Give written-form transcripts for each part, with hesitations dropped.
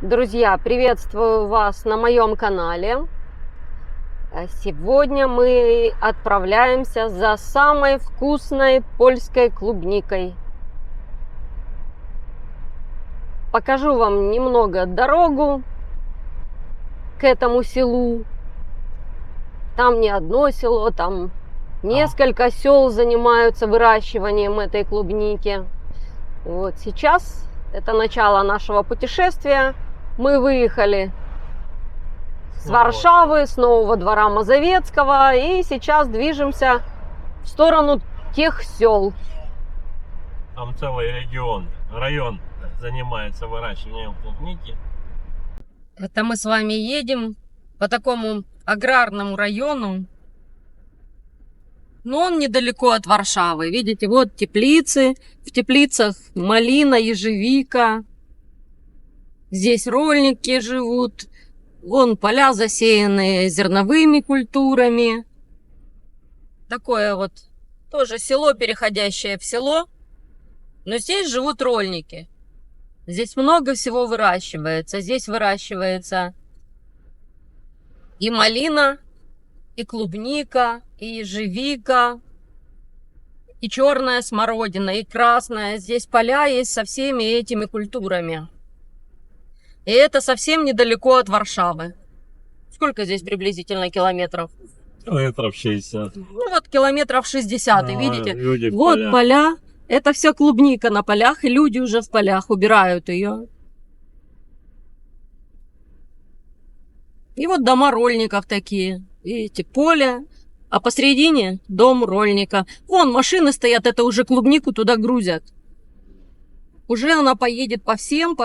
Друзья, приветствую вас на моем канале. Сегодня мы отправляемся за самой вкусной польской клубникой. Покажу вам немного дорогу к этому селу. Там не одно село, там несколько сел занимаются выращиванием этой клубники. Вот сейчас это начало нашего путешествия. Мы выехали с Варшавы, с Нового Двора Мазовецкого, и сейчас движемся в сторону тех сел. Там целый район занимается выращиванием клубники. Это мы с вами едем по такому аграрному району, но он недалеко от Варшавы. Видите, вот теплицы, в теплицах малина, ежевика. Здесь рольники живут, вон поля засеянные зерновыми культурами. Такое вот тоже село, переходящее в село, но здесь живут рольники. Здесь много всего выращивается. Здесь выращивается и малина, и клубника, и ежевика, и черная смородина, и красная. Здесь поля есть со всеми этими культурами. И это совсем недалеко от Варшавы. Сколько здесь приблизительно километров? Километров 60. Ну вот километров 60, видите? Люди в Вот полях. поля. Это все клубника на полях, и люди уже в полях убирают ее. И вот дома рольников такие. Видите, поле. А посередине дом рольника. Вон машины стоят, это уже клубнику туда грузят. Уже она поедет по всем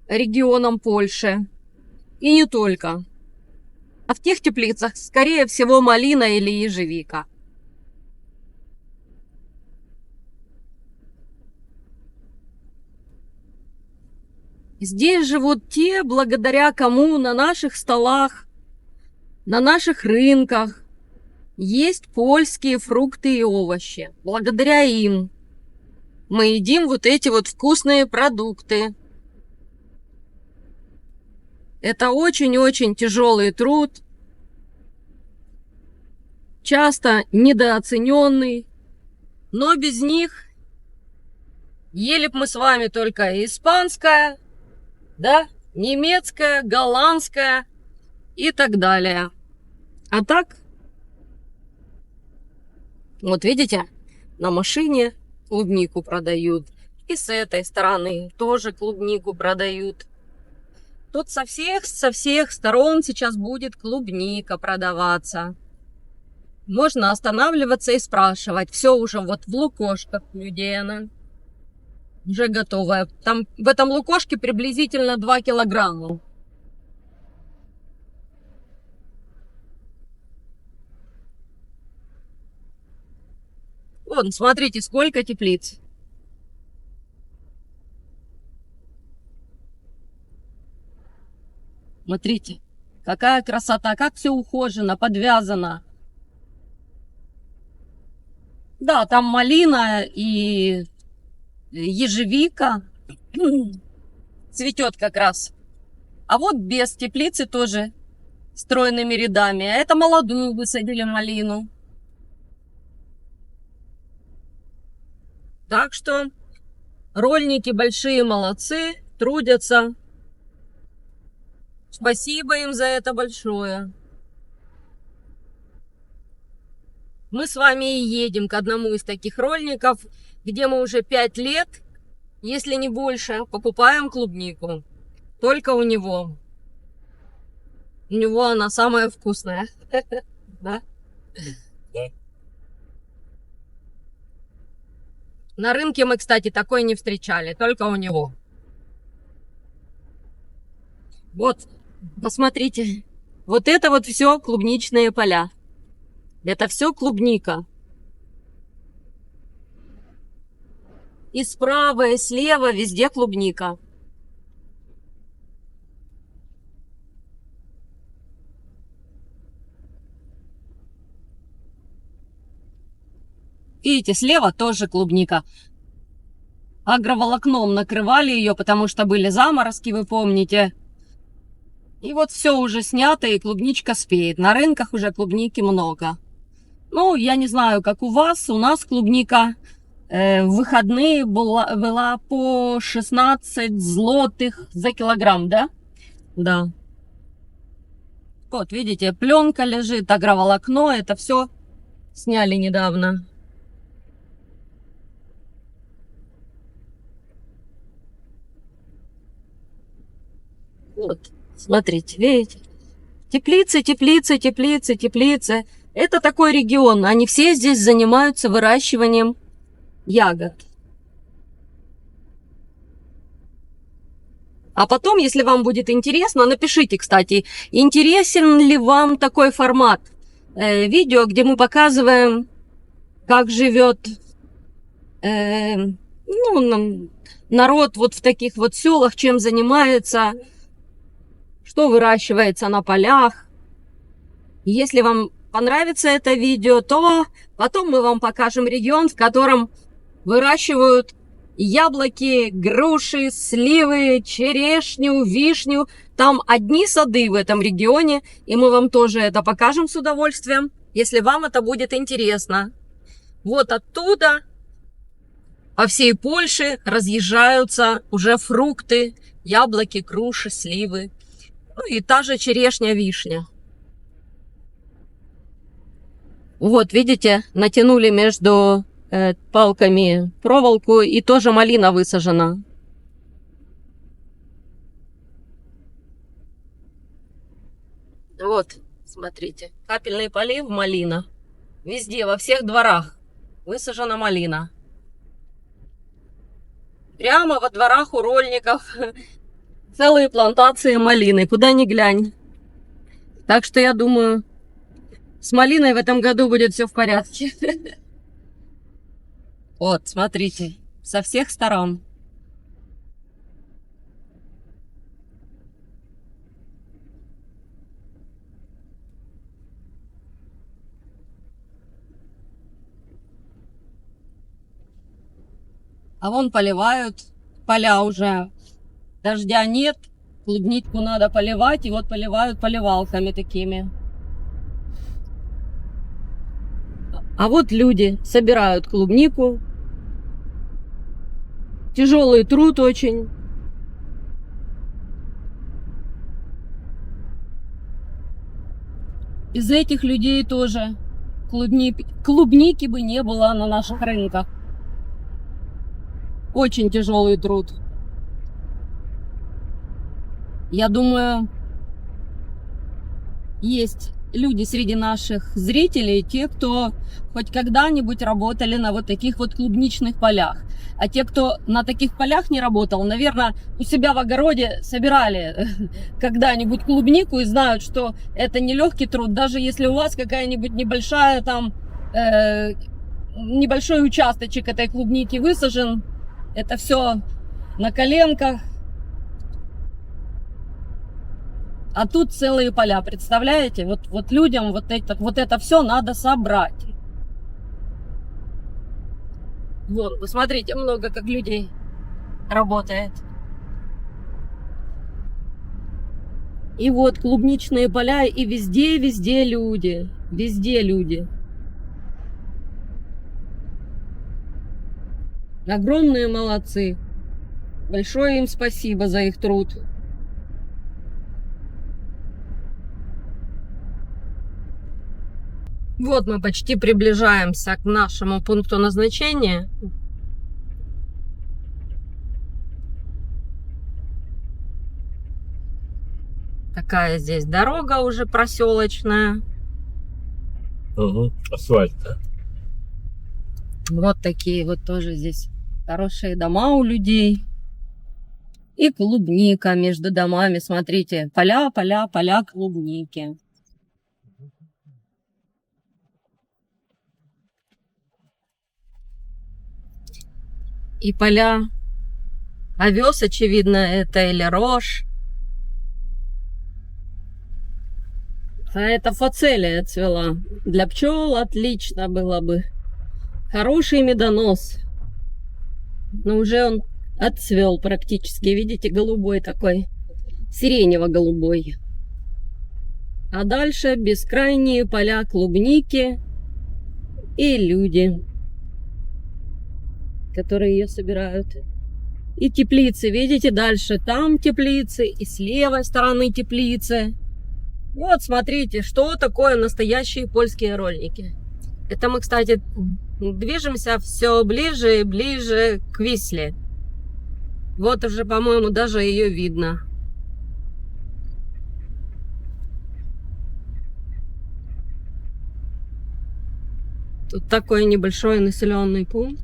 регионам Польши. И не только. А в тех теплицах, скорее всего, малина или ежевика. Здесь живут те, благодаря кому на наших столах, на наших рынках есть польские фрукты и овощи. Благодаря им мы едим вот эти вот вкусные продукты. Это очень-очень тяжелый труд, часто недооцененный, но без них ели б мы с вами только испанское, да, немецкое, голландское и так далее. А так, вот видите, на машине клубнику продают, и с этой стороны тоже клубнику продают. Тут со всех сторон сейчас будет клубника продаваться. Можно останавливаться и спрашивать. Все уже вот в лукошках у людей она уже готовая. Там в этом лукошке приблизительно 2 килограмма. Вон, смотрите, сколько теплиц. Смотрите, какая красота, как все ухожено, подвязано. Да, там малина и ежевика цветет как раз. А вот без теплицы тоже стройными рядами. А это молодую высадили малину. Так что рольники большие молодцы, трудятся. Спасибо им за это большое. Мы с вами и едем к одному из таких рольников, где мы уже 5 лет, если не больше, покупаем клубнику. Только у него. У него она самая вкусная. Да? Да. На рынке мы, кстати, такой не встречали, только у него. Вот, посмотрите. Вот это вот все клубничные поля. Это все клубника. И справа, и слева везде клубника. Видите, слева тоже клубника. агроволокном накрывали ее, потому что были заморозки, вы помните. И вот все уже снято, и клубничка спеет. На рынках уже клубники много. Ну, я не знаю, как у вас. У нас клубника в выходные была по 16 злотых за килограмм, да? Да. Вот, видите, пленка лежит, агроволокно. Это все сняли недавно. Вот, смотрите, видите? Теплицы, теплицы, теплицы, теплицы. Это такой регион. Они все здесь занимаются выращиванием ягод. А потом, если вам будет интересно, напишите, кстати, интересен ли вам такой формат видео, где мы показываем, как живет народ вот в таких вот селах, чем занимается, что выращивается на полях. Если вам понравится это видео, то потом мы вам покажем регион, в котором выращивают яблоки, груши, сливы, черешню, вишню. Там одни сады в этом регионе, и мы вам тоже это покажем с удовольствием, если вам это будет интересно. Вот оттуда по всей Польше разъезжаются уже фрукты, яблоки, груши, сливы. Ну и та же черешня, вишня. Вот, видите, натянули между палками проволоку, и тоже малина высажена. Вот, смотрите, капельный полив, малина. Везде, во всех дворах высажена малина. Прямо во дворах у рольников целые плантации малины, куда ни глянь. Так что я думаю, с малиной в этом году будет все в порядке. Вот, смотрите, со всех сторон. А вон поливают, поля уже, дождя нет, клубничку надо поливать, и вот поливают поливалками такими. А вот люди собирают клубнику. Тяжелый труд очень. Из этих людей тоже клубники бы не было на наших рынках. Очень тяжелый труд. Я думаю, есть люди среди наших зрителей, те, кто хоть когда-нибудь работали на вот таких вот клубничных полях. А те, кто на таких полях не работал, наверное, у себя в огороде собирали когда-нибудь клубнику и знают, что это нелегкий труд. Даже если у вас какая-нибудь небольшая там, небольшой участочек этой клубники высажен, это все на коленках. А тут целые поля, представляете? Вот людям вот это все надо собрать. Вон, вы смотрите, много как людей работает. И вот клубничные поля, и везде люди. Везде люди. Огромные молодцы. Большое им спасибо за их труд. Вот мы почти приближаемся к нашему пункту назначения. Такая здесь дорога уже проселочная. Угу, асфальт, да? Вот такие вот тоже здесь хорошие дома у людей. И клубника между домами. Смотрите, поля, поля, поля клубники. И поля овес, очевидно, это или рожь. А это фацелия цвела. Для пчел отлично было бы. Хороший медонос. Но уже он Отцвел практически, видите, голубой такой, сиренево-голубой. А дальше бескрайние поля клубники и люди, которые ее собирают. И теплицы, видите, дальше там теплицы, и с левой стороны теплицы. Вот, смотрите, что такое настоящие польские рольники. Это мы, кстати, движемся все ближе и ближе к Висле. Вот уже, по-моему, даже ее видно. Тут такой небольшой населенный пункт.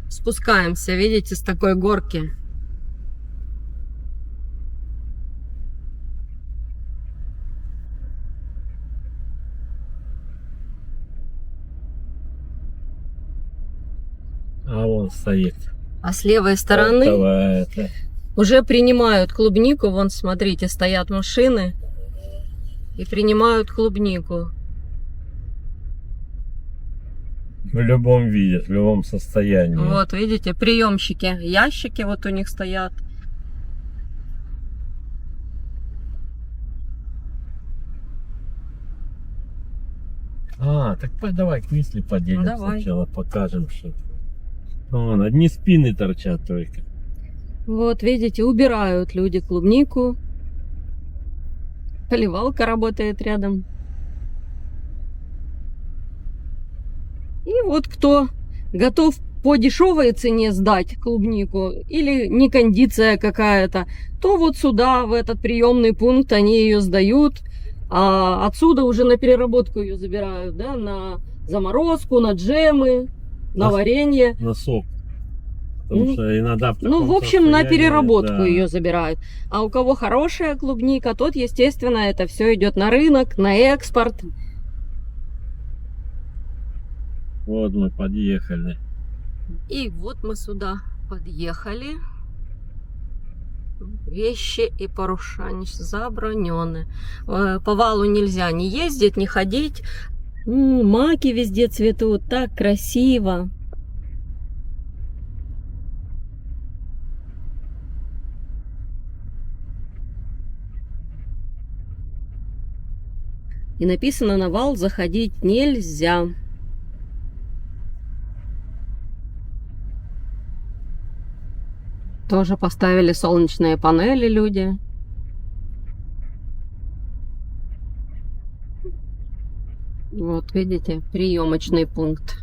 Спускаемся, видите, с такой горки. А вон стоит. А с левой стороны Это. уже принимают клубнику. Вон, смотрите, стоят машины и принимают клубнику. В любом виде, в любом состоянии. Вот, видите, приемщики. Ящики вот у них стоят. А, так давай к Висле подъедем Давай. сначала, покажем, что. Вон, одни спины торчат только. Вот, видите, убирают люди клубнику. Поливалка работает рядом. И вот кто готов по дешевой цене сдать клубнику или не кондиция какая-то, то вот сюда, в этот приемный пункт, они ее сдают, а отсюда уже на переработку ее забирают, да, на заморозку, на джемы, на варенье. На сок. Потому что иногда Ну, в общем, на переработку да. ее забирают. А у кого хорошая клубника, тот, естественно, это все идет на рынок, на экспорт. Вот мы подъехали. И вот мы сюда подъехали. Вещи и паруша забранены. По валу нельзя ни ездить, ни ходить. Маки везде цветут, так красиво. И написано: на вал заходить нельзя. Тоже поставили солнечные панели люди. Вот видите, приемочный пункт.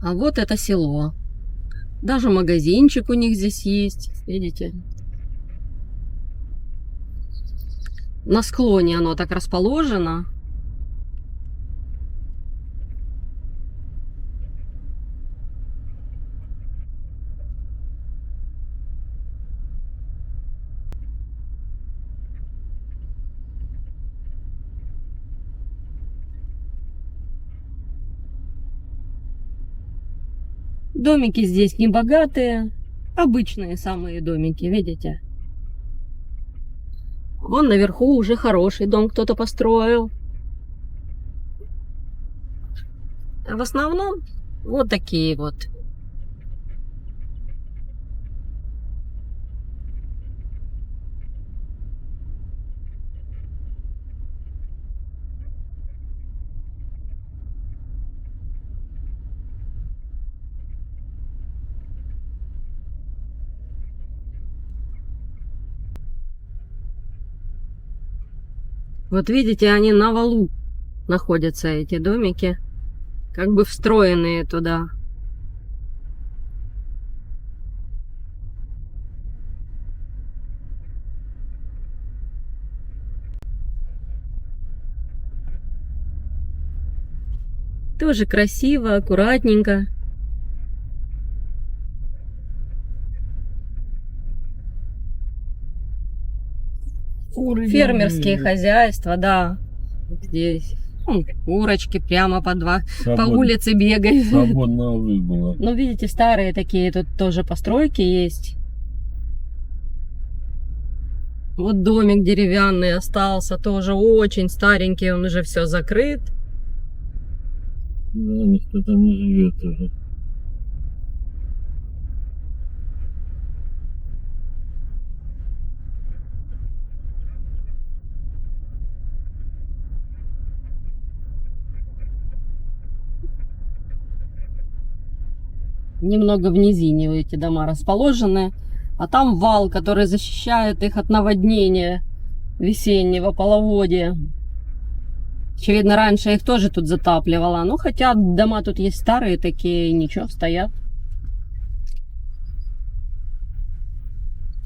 А вот это село. Даже магазинчик у них здесь есть. Видите? На склоне оно так расположено. Домики здесь не богатые, обычные самые домики, видите? Вон наверху уже хороший дом кто-то построил. А в основном вот такие вот. Вот видите, они на валу находятся, эти домики, как бы встроенные туда. Тоже красиво, аккуратненько. Фермерские хозяйства, да, здесь. Курочки прямо по Свободно. улице бегают. Свободного выбора. Ну, видите, старые такие тут тоже постройки есть. Вот домик деревянный остался, тоже очень старенький, он уже все закрыт. Да, никто там не живет уже. Немного в низине эти дома расположены, а там вал, который защищает их от наводнения весеннего половодья. Очевидно, раньше их тоже тут затапливало. Ну, хотя дома тут есть старые такие, ничего, стоят.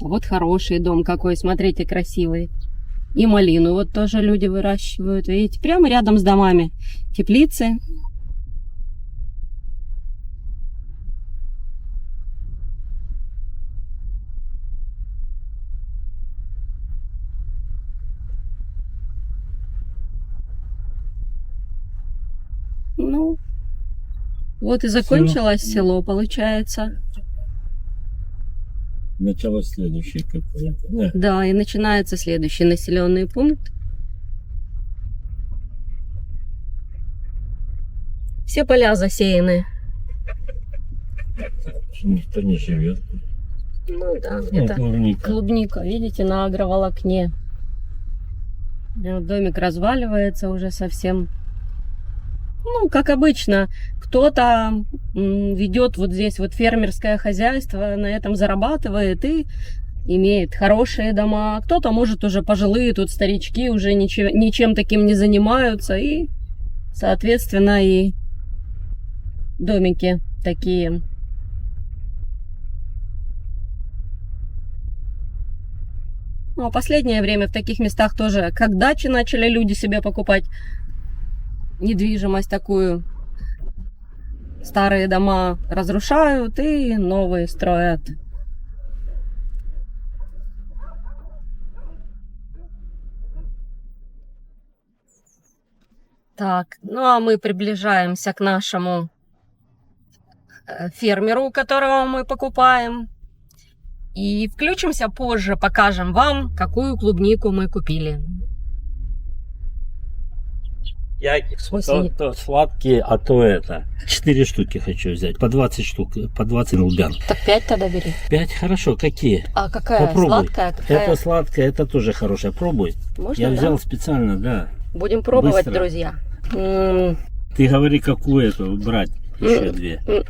Вот хороший дом какой, смотрите, красивый. И малину вот тоже люди выращивают. Видите, прямо рядом с домами. Теплицы. Ну, вот и закончилось село, получается. Начало следующее какое-то. Да. Да, и начинается следующий населенный пункт. Все поля засеяны. Никто не живет. Ну да, Ну, это клубника. клубника, видите, на агроволокне. Вот домик разваливается уже совсем. Ну, как обычно, кто-то ведет вот здесь вот фермерское хозяйство, на этом зарабатывает и имеет хорошие дома. Кто-то, может, уже пожилые, тут старички уже ничем таким не занимаются. И, соответственно, и домики такие. Ну, а последнее время в таких местах тоже, как дачи начали люди себе покупать, недвижимость такую. Старые дома разрушают и новые строят. Так, ну а мы приближаемся к нашему фермеру, которого мы покупаем. И включимся позже, покажем вам, какую клубнику мы купили. Я то сладкие, а то это. 4 штуки хочу взять. По 20 штук, по 20 лубян. Так 5 тогда бери. 5 хорошо, какие? А какая? Попробуй. Сладкая? Какая? Это сладкое, это тоже хорошее. Пробуй. Можно, Я да? взял специально, да. Будем пробовать, Быстро. друзья. Ты говори, какую эту брать. Еще 2.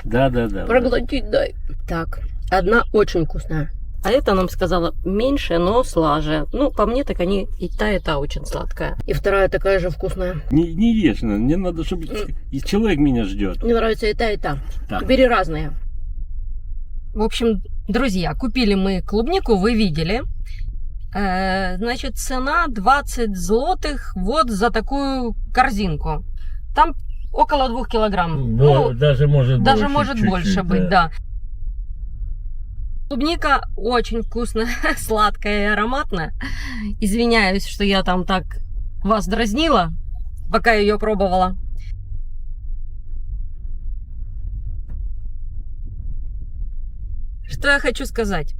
Да. Проглотить дай. Так, одна очень вкусная. А это нам сказала меньше, но слаже. Ну, по мне, так они и та очень сладкая. И вторая такая же вкусная. Не ешь, мне надо, чтобы и человек меня ждет. Мне нравится и та. Так. Бери разные. В общем, друзья, купили мы клубнику, вы видели. Значит, цена 20 злотых вот за такую корзинку. Там около 2 килограмм. Ну, даже может больше чуть-чуть, быть, да. Клубника очень вкусная, сладкая и ароматная. Извиняюсь, что я там так вас дразнила, пока ее пробовала. Что я хочу сказать?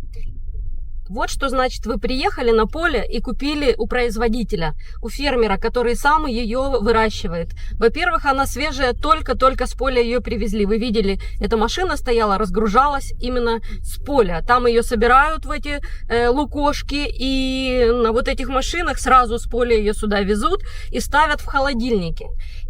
Вот что значит, вы приехали на поле и купили у производителя, у фермера, который сам ее выращивает. Во-первых, она свежая, только-только с поля ее привезли. Вы видели, эта машина стояла, разгружалась именно с поля. Там ее собирают в эти лукошки, и на вот этих машинах сразу с поля ее сюда везут и ставят в холодильники.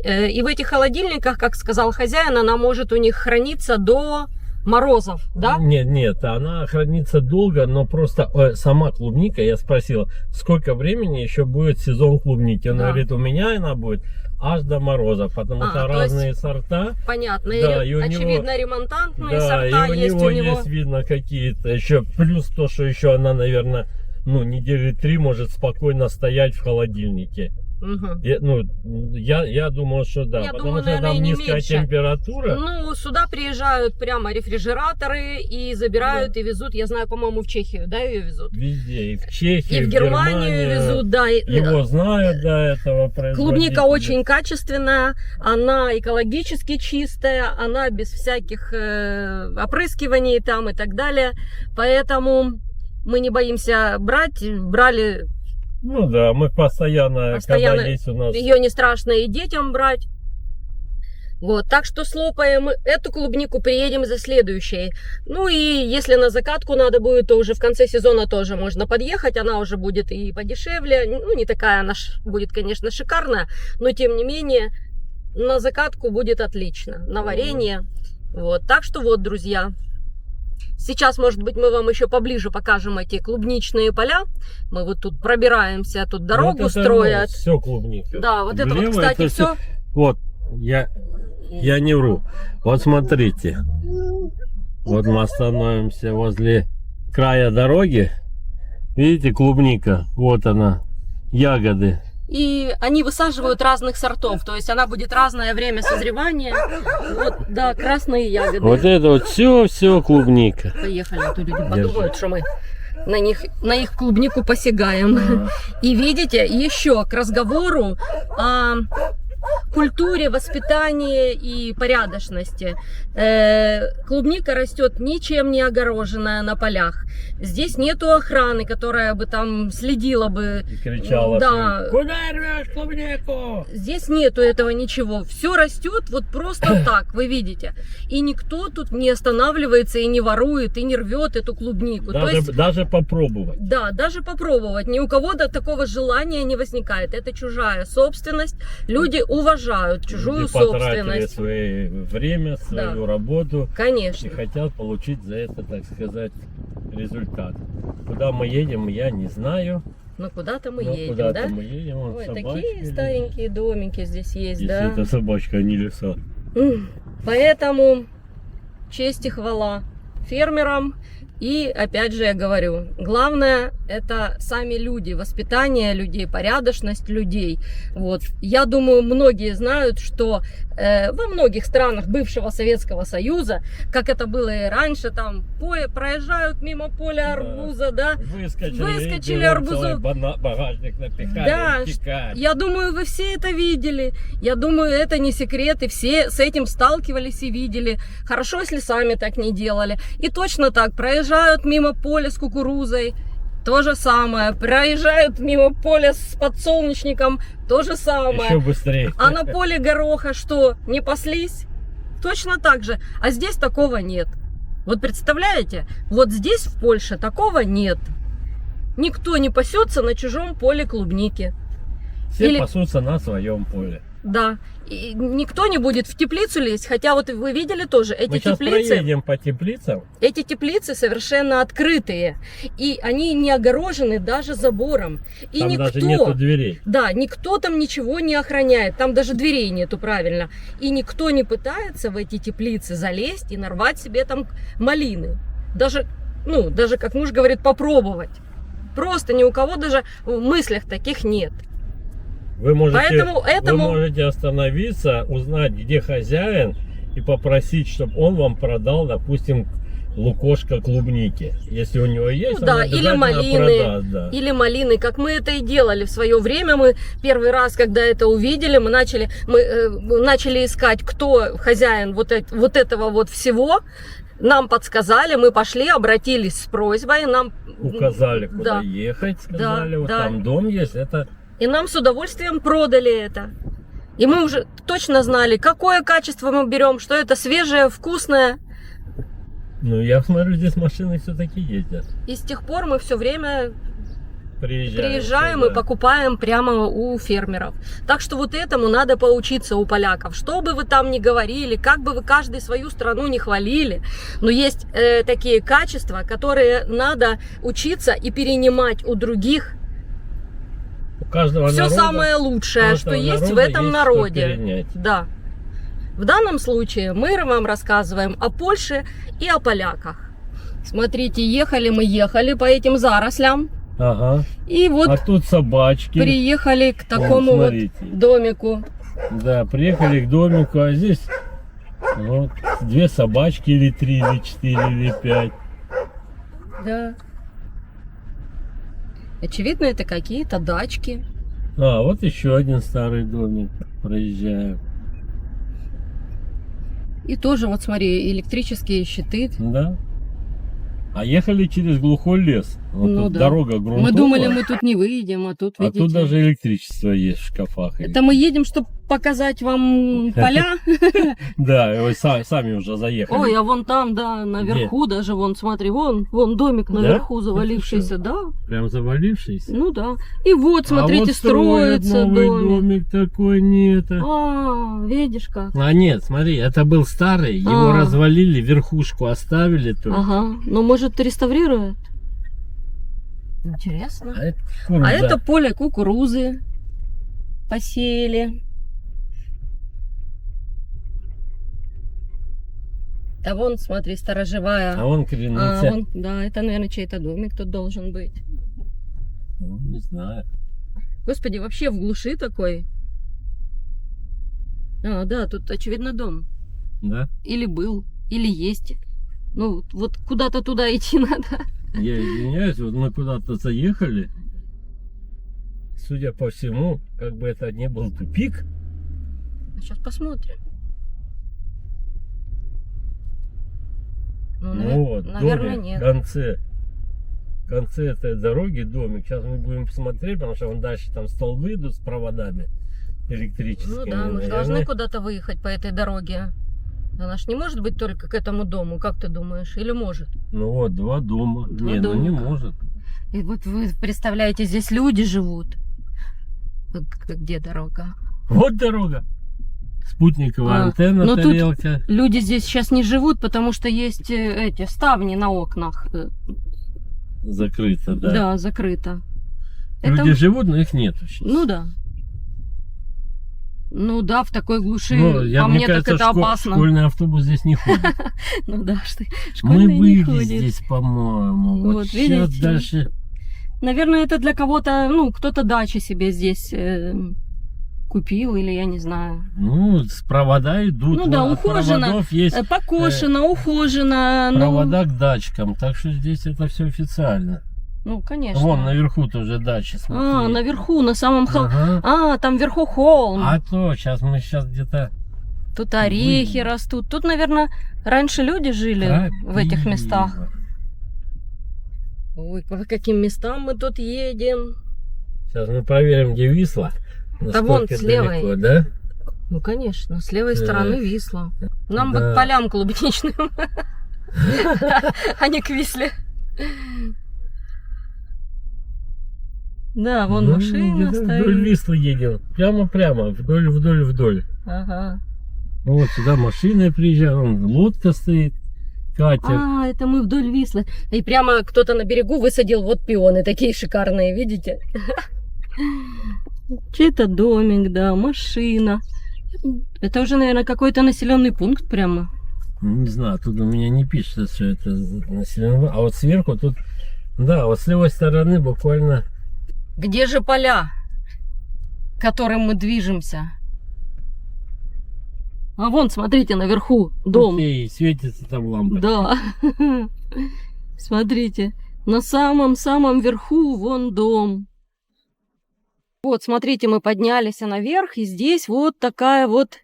И в этих холодильниках, как сказал хозяин, она может у них храниться до морозов, да? Нет, она хранится долго, но просто сама клубника, я спросил, сколько времени еще будет сезон клубники. Он говорит, у меня она будет аж до морозов, потому что разные сорта. Понятно, да, и очевидно, ремонтантные да, сорта и у есть него у него. есть, видно, какие-то еще, плюс то, что еще она, наверное, недели 3 может спокойно стоять в холодильнике. Мгм. Я думал, что да, Я потому думаю, что наверное, и там не низкая меньше. температура. Ну, сюда приезжают прямо рефрижераторы и забирают и везут. Я знаю, по-моему, в Чехию, да, ее везут. Везде, и в Чехии, И в Германию везут, да. Его знают до этого производителя. Клубника очень качественная, она экологически чистая, она без всяких опрыскиваний там и так далее. Поэтому мы не боимся брать. Брали, Ну да, мы постоянно, когда есть у нас... ее не страшно и детям брать. Вот, так что слопаем эту клубнику, приедем за следующей. Ну и если на закатку надо будет, то уже в конце сезона тоже можно подъехать. Она уже будет и подешевле. Ну, не такая она будет, конечно, шикарная, но тем не менее на закатку будет отлично. На варенье. Вот, так что вот, друзья. Сейчас, может быть, мы вам еще поближе покажем эти клубничные поля. Мы вот тут пробираемся, тут дорогу строят. Все клубника. Да, вот это вот, Влево кстати, это все. Вот, я не вру. Вот смотрите. Вот мы остановимся возле края дороги. Видите, клубника. Вот она. Ягоды. И они высаживают разных сортов. То есть она будет разное время созревания. Вот, да, красные ягоды. Вот это вот все клубника. Поехали, а то люди подумают, что мы на их клубнику посягаем. И видите, еще к разговору о культуре, воспитании и порядочности. Клубника растет ничем не огороженная на полях. Здесь нету охраны, которая бы там следила бы. И кричала. Да. Куда рвешь клубнику? Здесь нету этого ничего. Все растет вот просто так, вы видите. И никто тут не останавливается и не ворует, и не рвет эту клубнику. Даже попробовать. Да, даже попробовать. Ни у кого такого желания не возникает. Это чужая собственность. Люди уважают чужую собственность. Свое время, свою работу. Конечно. И хотят получить за это, так сказать, результат. Куда мы едем, я не знаю. Но куда-то мы едем, куда-то да? мы едем. Вон Ой, собачки такие старенькие домики здесь есть, Если да? это собачка, а не лиса. Поэтому честь и хвала фермерам. И опять же я говорю, главное это сами люди, воспитание людей, порядочность людей. Вот. Я думаю, многие знают, что во многих странах бывшего Советского Союза, как это было и раньше, там проезжают мимо поля арбуза, да, выскочили арбузов. Багажник напихали, да, текают. Я думаю, вы все это видели. Я думаю, это не секрет, и все с этим сталкивались и видели. Хорошо, если сами так не делали. И точно так, проезжают мимо поля с кукурузой, то же самое. Проезжают мимо поля с подсолнечником, то же самое. Еще быстрее. А на поле гороха что, не паслись? Точно так же. А здесь такого нет. Вот представляете, вот здесь в Польше такого нет. Никто не пасется на чужом поле клубники. Все пасутся на своем поле. Да. И никто не будет в теплицу лезть, хотя вот вы видели тоже, эти Мы сейчас теплицы, проедем по теплицам. эти теплицы совершенно открытые, и они не огорожены даже забором. И Там никто, даже нету дверей. Да, никто там ничего не охраняет, там даже дверей нету, правильно. И никто не пытается в эти теплицы залезть и нарвать себе там малины. Даже, даже, как муж говорит, попробовать. Просто ни у кого даже в мыслях таких нет. Вы можете, вы можете остановиться, узнать, где хозяин, и попросить, чтобы он вам продал, допустим, лукошко клубники. Если у него есть, он или малины, продаст, да. или малины, как мы это и делали в свое время. Мы первый раз, когда это увидели, мы начали искать, кто хозяин вот этого вот всего. Нам подсказали, мы пошли, обратились с просьбой, нам указали, куда ехать, сказали, вот там дом есть, это... И нам с удовольствием продали это. И мы уже точно знали, какое качество мы берем, что это свежее, вкусное. Ну, я смотрю, здесь машины все-таки ездят. И с тех пор мы все время приезжаем и покупаем прямо у фермеров. Так что вот этому надо поучиться у поляков. Что бы вы там ни говорили, как бы вы каждый свою страну не хвалили, но есть такие качества, которые надо учиться и перенимать у других. Все самое лучшее, что есть в этом народе. Да. В данном случае мы вам рассказываем о Польше и о поляках. Смотрите, мы ехали по этим зарослям. Ага. И вот А тут собачки. приехали к такому вот смотрите. домику. Да, приехали к домику, а здесь вот 2 собачки, или 3, или 4, или 5. Да. Очевидно, это какие-то дачки. А, вот еще один старый домик. Проезжаю. И тоже, вот смотри, электрические щиты. Да. А ехали через глухой лес. Вот Ну тут да. дорога грунтовая. Мы думали, мы тут не выйдем, а тут, А видите. тут даже электричество есть в шкафах. Это мы едем, чтобы показать вам поля. Да, вы сами уже заехали. Ой, а вон там, да, наверху даже, вон, смотри, вон домик наверху Да? завалившийся, да. Прям завалившийся? Ну да. И вот, смотрите, а вот строят строится новый домик. такой, не это. А, видишь как. А нет, смотри, это был старый, его А. развалили, верхушку оставили тут. Ага, ну может реставрируют? Интересно. А это кукуруза. А это поле кукурузы посеяли. А вон, смотри, сторожевая. А вон креница. вон, да, это, наверное, чей-то домик тут должен быть. Ну, не знаю. Господи, вообще в глуши такой. А, да, тут, очевидно, дом. Да? Или был, или есть. Ну, вот куда-то туда идти надо. Я извиняюсь, вот мы куда-то заехали. Судя по всему, как бы это не был тупик. Сейчас посмотрим. Ну, Ну вот, наверное, домик нет. в конце этой дороги домик. Сейчас мы будем посмотреть, потому что вон дальше там столбы идут с проводами электрическими. Ну да, мы же наверное. должны куда-то выехать по этой дороге. Она ж не может быть только к этому дому, как ты думаешь? Или может? Ну вот, 2 дома. Два не, ну не домика. может. И вот вы представляете, здесь люди живут. Где дорога? Вот дорога. Спутниковая А, антенна, но тут- тарелка. Люди здесь сейчас не живут, потому что есть эти ставни на окнах. Закрыто, да. Да, закрыто. Люди живут, но их нету сейчас. Ну да. Ну да, в такой глуши, Ну, по мне мне кажется, так это опасно. школьный автобус здесь не ходит. Ну да, что Мы школьные не были ходят. здесь, по-моему. Вот Вот, сейчас видите? дальше. Наверное, это для кого-то, ну, кто-то дачи себе здесь купил, или я не знаю. Ну, с провода идут. Ну да, от ухожено. проводов есть Покошено, ухожено. Ну, провода к дачкам. Так что здесь это все официально. ну, конечно. Вон наверху тоже дачи, смотри. А, наверху, на самом холме. Ага. А, там вверху холм. А то, мы сейчас где-то... Тут орехи Выйдем. растут. Тут, наверное, раньше люди жили в этих местах. Ой, по каким местам мы тут едем? Сейчас мы проверим, где Висла. Да вон, Насколько с левой. далеко, да? Ну, конечно, с левой стороны Висла. Нам бы Да. к полям клубничным, а не к Висле. Да, вон Ну, машина где-то вдоль стоит. Вислы едем. Прямо, вдоль. Ага. Ну, вот сюда машина приезжает, вон лодка стоит, катер. А, это мы вдоль Вислы. И прямо кто-то на берегу высадил вот пионы, такие шикарные, видите? Чей-то домик, да, машина. Это уже, наверное, какой-то населенный пункт прямо. Ну, не знаю, тут у меня не пишется, что это населенный. А вот сверху тут, да, вот с левой стороны буквально. Где же поля, к которым мы движемся? А вон, смотрите, наверху дом. И светится там лампа. Да. Смотрите, на самом-самом верху вон дом. Вот, смотрите, мы поднялись наверх, и здесь вот такая вот,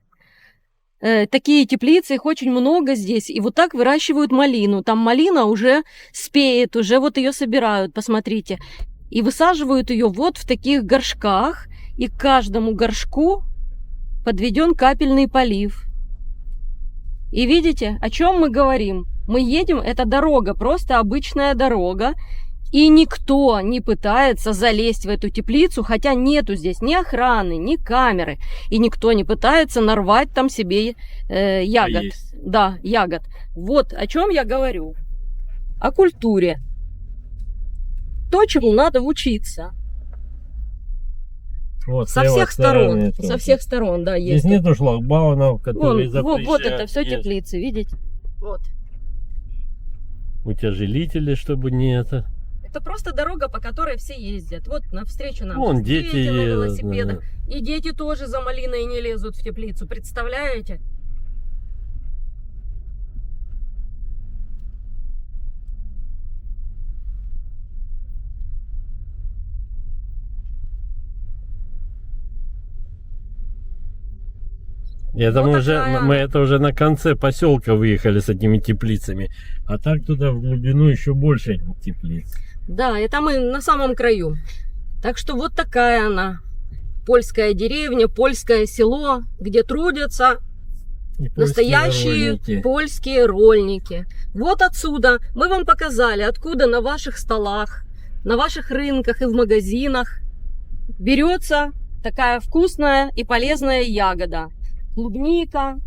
такие теплицы, их очень много здесь. И вот так выращивают малину. Там малина уже спеет, уже вот ее собирают, посмотрите. И высаживают ее вот в таких горшках, и к каждому горшку подведен капельный полив. И видите, о чем мы говорим? Мы едем, это дорога, просто обычная дорога, и никто не пытается залезть в эту теплицу, хотя нету здесь ни охраны, ни камеры, и никто не пытается нарвать там себе ягод. Поесть. Да, ягод. Вот о чем я говорю. О культуре. То, чему надо учиться. Вот, Со с левой всех стороны сторон. тоже. Со всех сторон, да, есть. Здесь нету шлагбаунов, которые Вон, вот это запрещают. все Есть теплицы, видите? Вот. утяжелители, чтобы не это. Это просто дорога, по которой все ездят. Вот навстречу нам Вон сейчас дети на ездят, велосипедах. И дети тоже за малиной не лезут в теплицу. Представляете? Это Вот мы уже, такая мы она. это уже на конце поселка выехали с этими теплицами. А так туда в глубину еще больше теплиц. Да, это мы на самом краю. Так что вот такая она. Польская деревня, польское село, где трудятся И польские настоящие ролики. польские рольники. Вот отсюда мы вам показали, откуда на ваших столах, на ваших рынках и в магазинах берется такая вкусная и полезная ягода. Клубника,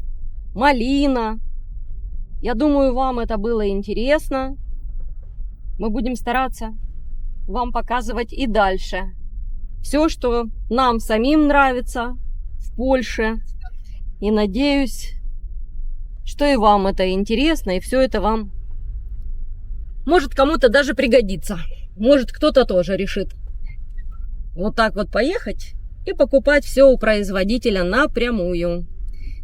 малина. Я думаю, вам это было интересно. Мы будем стараться вам показывать и дальше все, что нам самим нравится в Польше. И надеюсь, что и вам это интересно, и все это вам может кому-то даже пригодится. Может, кто-то тоже решит вот так вот поехать и покупать все у производителя напрямую.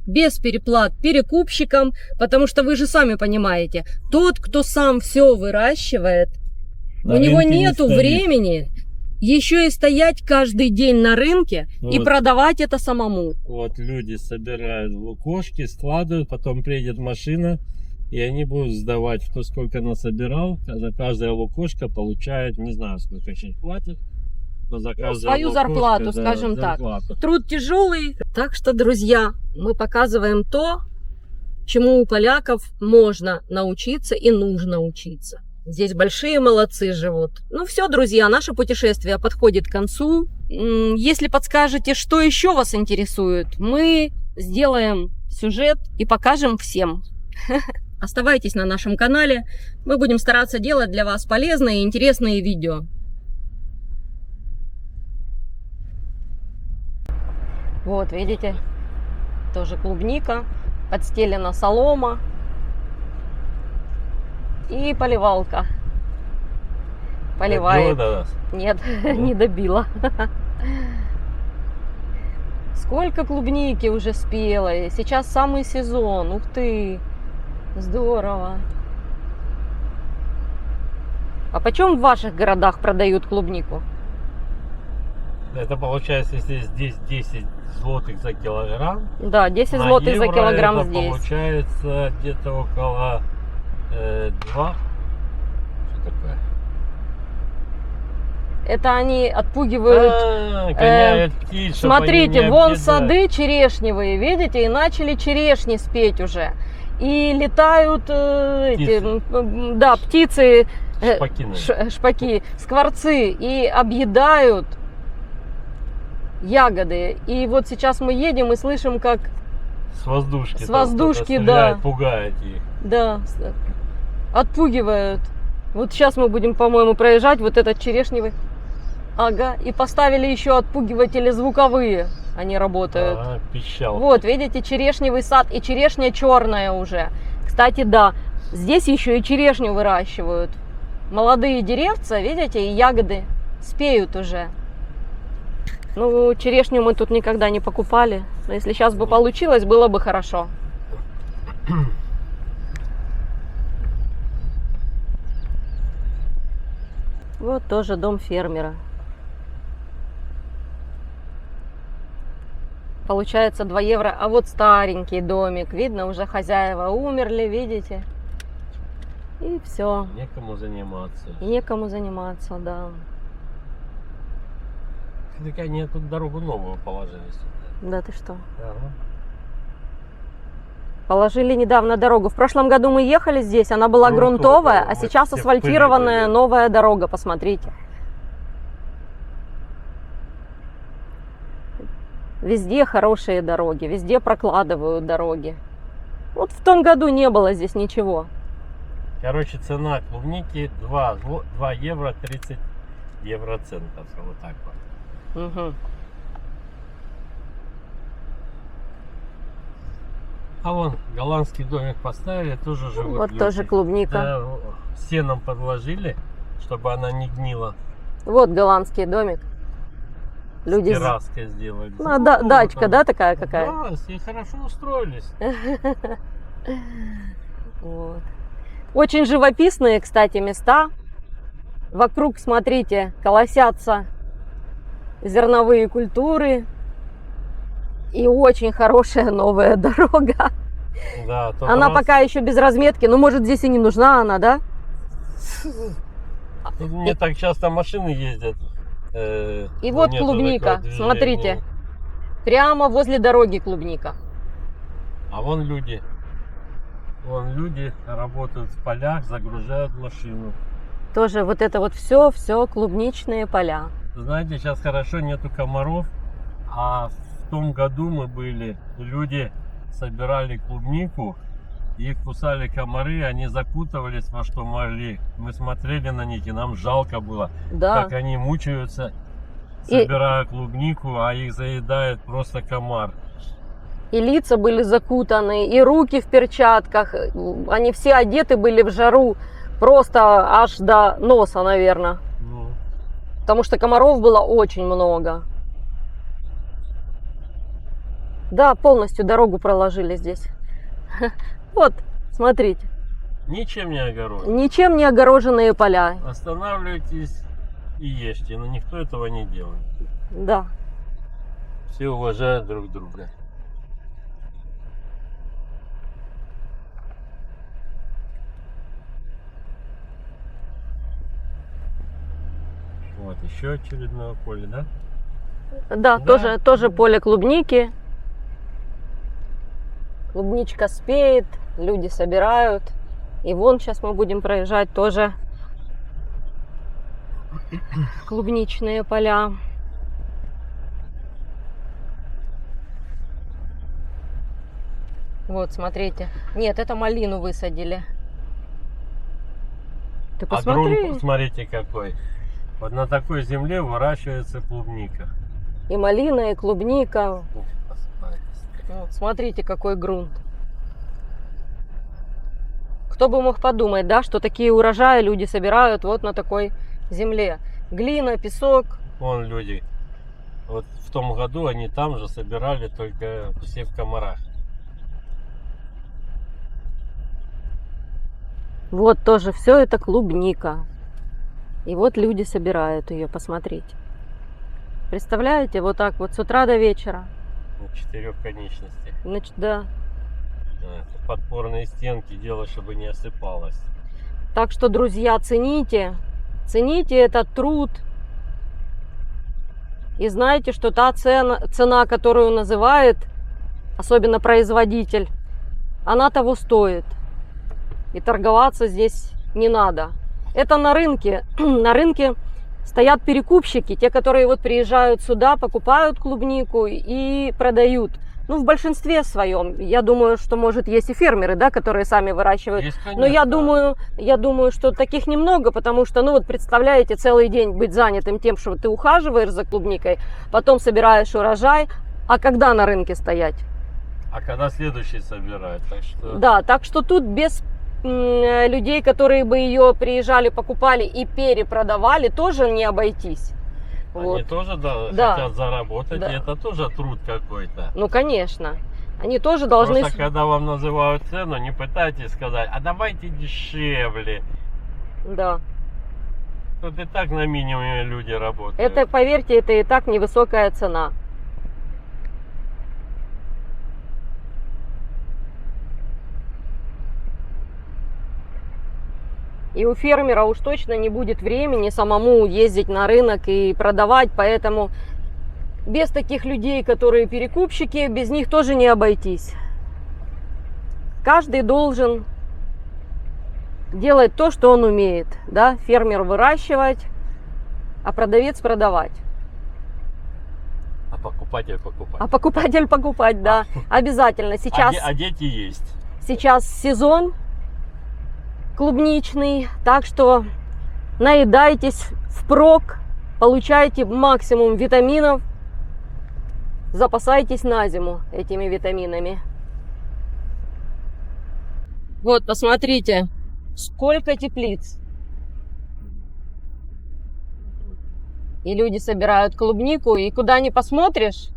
Без переплат перекупщикам, потому что вы же сами понимаете, тот, кто сам все выращивает, На у него рынке не нету стоит. времени еще и стоять каждый день на рынке и Вот. продавать это самому. Вот люди собирают лукошки, складывают, потом приедет машина, и они будут сдавать, кто сколько насобирал. За каждое лукошко получает, не знаю, сколько сейчас платит, но за каждое Свою лукошко, зарплату, да, скажем так. зарплату. Труд тяжелый. Так что, друзья, мы показываем то, чему у поляков можно научиться и нужно учиться. Здесь большие молодцы живут. Ну все, друзья, наше путешествие подходит к концу. Если подскажете, что еще вас интересует, мы сделаем сюжет и покажем всем. Оставайтесь на нашем канале. Мы будем стараться делать для вас полезные и интересные видео. Вот, видите, тоже клубника, подстелена солома и поливалка. Поливает. Добила до нас? Нет, не добила. Сколько клубники уже спело. И сейчас самый сезон. Ух ты, здорово. А почем в ваших городах продают клубнику? Это получается, если здесь 10 злотых за килограмм, Да, 10 на злотых за евро килограмм это здесь. получается где-то около 2. Что такое? Это они отпугивают. Гоняют птиц, чтоб они Смотрите, не вон объедали. сады черешневые, видите, и начали черешни спеть уже. И летают да, птицы, Шпаки, наверное. шпаки, скворцы, и объедают ягоды. И вот сейчас мы едем и слышим, как С воздушки. С там воздушки, кто-то да. стреляет, пугает их. да, отпугивают. Вот сейчас мы будем, по-моему, проезжать вот этот черешневый. Ага, и поставили еще отпугиватели звуковые. Они работают. Ага, пищал. Вот, видите, черешневый сад, и черешня черная уже. Кстати, да, здесь еще и черешню выращивают. Молодые деревца, видите, и ягоды спеют уже. Ну, черешню мы тут никогда не покупали. Но если сейчас бы получилось, было бы хорошо. Вот тоже дом фермера. Получается 2 евро. А вот старенький домик. Видно, уже хозяева умерли, видите? И все. Некому заниматься. И некому заниматься, да. Так они тут дорогу новую положили сюда. Да ты что? Ага. Положили недавно дорогу. В прошлом году мы ехали здесь, она была Грунтовая, грунтовая, а мы сейчас все в асфальтированная пыли были. новая дорога, посмотрите. Везде хорошие дороги, везде прокладывают дороги. Вот в том году не было здесь ничего. Короче, цена клубники 2 евро 30 евроцентов. Вот так вот. Угу. А вон голландский домик поставили, тоже живут Вот люди. тоже клубника. Да, сеном подложили, чтобы она не гнила. Вот голландский домик. Люди... С терраской сделали. Ну, дачка, там. да, такая какая? Да, все хорошо устроились. Вот. Очень живописные, кстати, места. Вокруг, смотрите, колосятся зерновые культуры. И очень хорошая новая дорога. Да, Она пока еще без разметки, но может здесь и не нужна она, да? Тут не так часто машины ездят. И вот клубника, смотрите. Прямо возле дороги клубника. А вон люди. Вон люди работают в полях, загружают машину. Тоже вот это вот все клубничные поля. Знаете, сейчас хорошо, нету комаров. А в том году мы были, люди собирали клубнику, их кусали комары, они закутывались во что могли. Мы смотрели на них, и нам жалко было, Да. как они мучаются, собирая клубнику, а их заедает просто комар. И лица были закутаны, и руки в перчатках. Они все одеты были в жару, просто аж до носа, наверное. Ну, Потому что комаров было очень много. Да, полностью дорогу проложили здесь. Вот, смотрите. ничем не огород. Ничем не огороженные поля. Останавливайтесь и ешьте, но никто этого не делает. Да. Все уважают друг друга. Вот еще очередное поле, да? Да, Да. тоже поле клубники. Клубничка спеет, люди собирают. И вон сейчас мы будем проезжать тоже клубничные поля. Вот, смотрите. Нет, это малину высадили. Ты А посмотри. грунт, смотрите какой. Вот на такой земле выращивается клубника. И малина, и клубника. Ух, посмотрите. Вот, смотрите, какой грунт. Кто бы мог подумать, да, что такие урожаи люди собирают вот на такой земле. Глина, песок. Вон люди. Вот в том году они там же собирали, только все в комарах. Вот тоже все это клубника. И вот люди собирают ее, посмотрите. Представляете, вот так вот с утра до вечера. На 4 конечностях. Значит, да. Это подпорные стенки делать, чтобы не осыпалось. Так что, друзья, цените этот труд. И знайте, что та цена, которую называет, особенно производитель, она того стоит. И торговаться здесь не надо. Это на рынке. На рынке стоят перекупщики, те, которые вот приезжают сюда, покупают клубнику и продают. Ну, в большинстве своем. Я думаю, что, может, есть и фермеры, да, которые сами выращивают. Есть, Но я конечно. думаю, что таких немного, потому что, ну вот, представляете, целый день быть занятым тем, что ты ухаживаешь за клубникой, потом собираешь урожай, а когда на рынке стоять? А когда следующий собирают, так что... Да, так что тут без людей, которые бы ее приезжали, покупали и перепродавали, тоже не обойтись. Они Вот. тоже Да. хотят заработать, Да. и это тоже труд какой-то. Ну, конечно. Они тоже должны... Просто когда вам называют цену, не пытайтесь сказать, а давайте дешевле. Да. Тут и так на минимуме люди работают. Это, поверьте, это и так невысокая цена. И у фермера уж точно не будет времени самому ездить на рынок и продавать, поэтому без таких людей, которые перекупщики, без них тоже не обойтись. Каждый должен делать то, что он умеет, да? Фермер выращивать, а продавец продавать. А покупатель покупать. А покупатель покупать, да, обязательно. А дети есть. Сейчас сезон клубничный, так что наедайтесь впрок, получайте максимум витаминов, запасайтесь на зиму этими витаминами. Вот, посмотрите, сколько теплиц. И люди собирают клубнику, и куда ни посмотришь,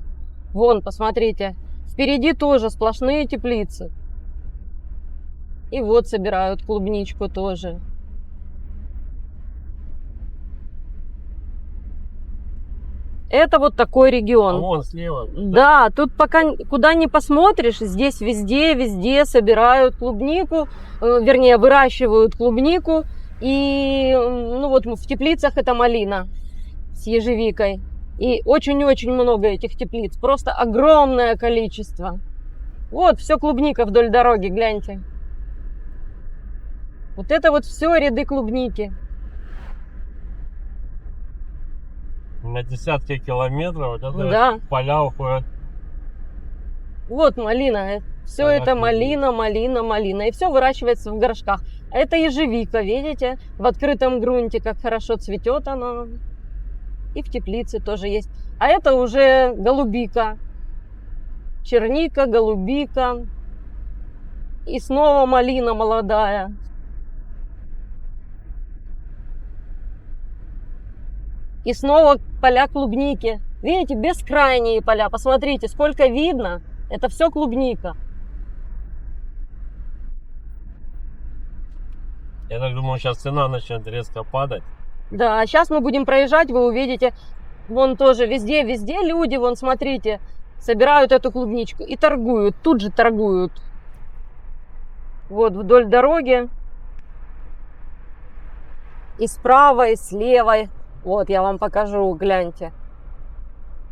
вон, посмотрите, впереди тоже сплошные теплицы. И вот собирают клубничку тоже. Это вот такой А регион. вон слева. Да, тут пока куда ни посмотришь, здесь везде собирают клубнику, вернее, выращивают клубнику. И, ну вот в теплицах это малина с ежевикой. И очень-очень много этих теплиц, просто огромное количество. Вот, все клубника вдоль дороги, гляньте. Вот это вот все ряды клубники. На десятки километров вот это Да. вот поля уходят. Вот малина. Все Да, это клубника. малина. И все выращивается в горшках. А это ежевика, видите? В открытом грунте, как хорошо цветет она. И в теплице тоже есть. А это уже голубика. Черника, голубика. И снова малина молодая. И снова поля клубники. Видите, бескрайние поля. Посмотрите, сколько видно. Это все клубника. Я так думаю, сейчас цена начнет резко падать. Да, сейчас мы будем проезжать, вы увидите. Вон тоже везде люди, вон смотрите, собирают эту клубничку и торгуют, тут же торгуют. Вот вдоль дороги. И справа, и слева. Вот я вам покажу, гляньте.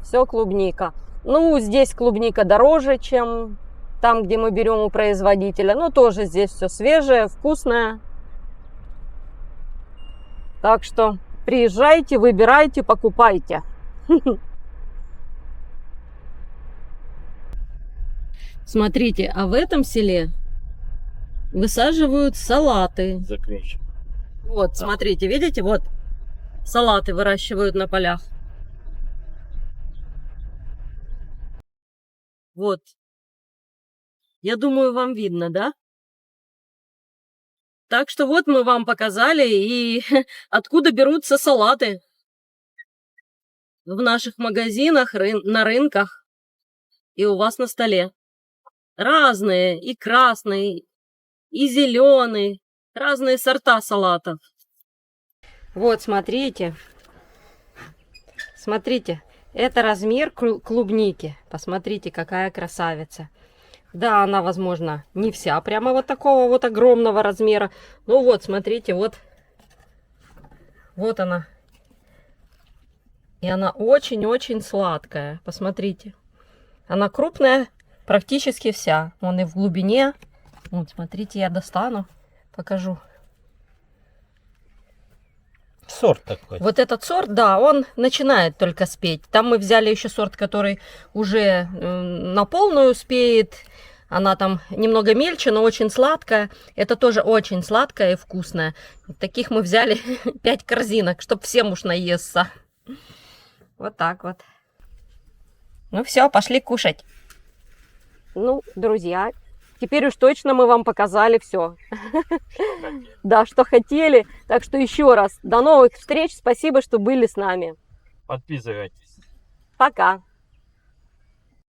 Все клубника. Ну, здесь клубника дороже, чем там, где мы берем у производителя. Но тоже здесь все свежее, вкусное. Так что приезжайте, выбирайте, покупайте. Смотрите, а в этом селе высаживают салаты. Закручу. Вот, смотрите, видите, вот салаты выращивают на полях. Вот. Я думаю, вам видно, да? Так что вот мы вам показали, и откуда берутся салаты в наших магазинах, на рынках и у вас на столе. Разные, и красный, и зеленый, разные сорта салатов. Вот, смотрите. Смотрите, это размер клубники. Посмотрите, какая красавица. Да, она, возможно, не вся прямо вот такого вот огромного размера. Ну вот, смотрите, вот. Вот она. И она очень-очень сладкая. Посмотрите. Она крупная, практически вся. Вон и в глубине. Вот, смотрите, я достану, покажу. Сорт такой. Вот этот сорт, да, он начинает только спеть. Там мы взяли еще сорт, который уже на полную спеет. Она там немного мельче, но очень сладкая. Это тоже очень сладкая и вкусная. Таких мы взяли 5 корзинок, чтобы всем уж наесться. Вот так вот. Ну все, пошли кушать. Ну, друзья, теперь уж точно мы вам показали все. Да, что хотели. Так что еще раз, до новых встреч. Спасибо, что были с нами. Подписывайтесь. Пока.